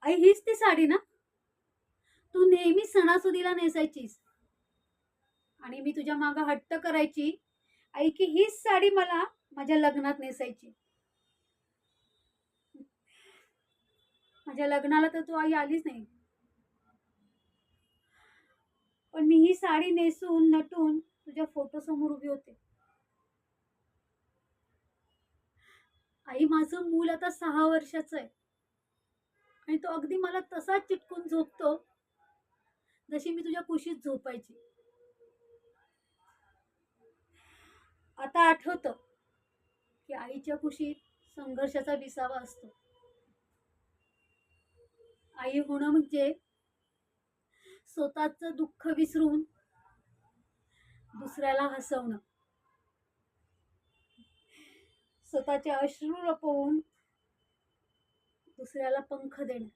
आई हीच ती साडी ना? तू नेहमी सणासुदीला नेसायचीस आणि मी तुझ्या मागे हट्ट करायची, आई की हीच साडी मला माझ्या लग्नात नेसायची. माझ्या लग्नाला तर तू आई आलीच नाही. पण मी ही साडी नेसून, नटून तुझ्या फोटोसमोर उभी होते. आई माझं मूल आता 6 वर्षाचं आहे आणि तो अगदी मला तसाच चिटकून झोपतो, जशी मी तुझ्या कुशीत झोपायची. आता आठवतं, की आईच्या कुशीत संघर्षाचा विसावा असतो. आई होणं म्हणजे स्वतःचं दुःख विसरून दुसऱ्याला हसवणं, स्वतःचे अश्रू लपवून दुसऱ्याला पंख देणं.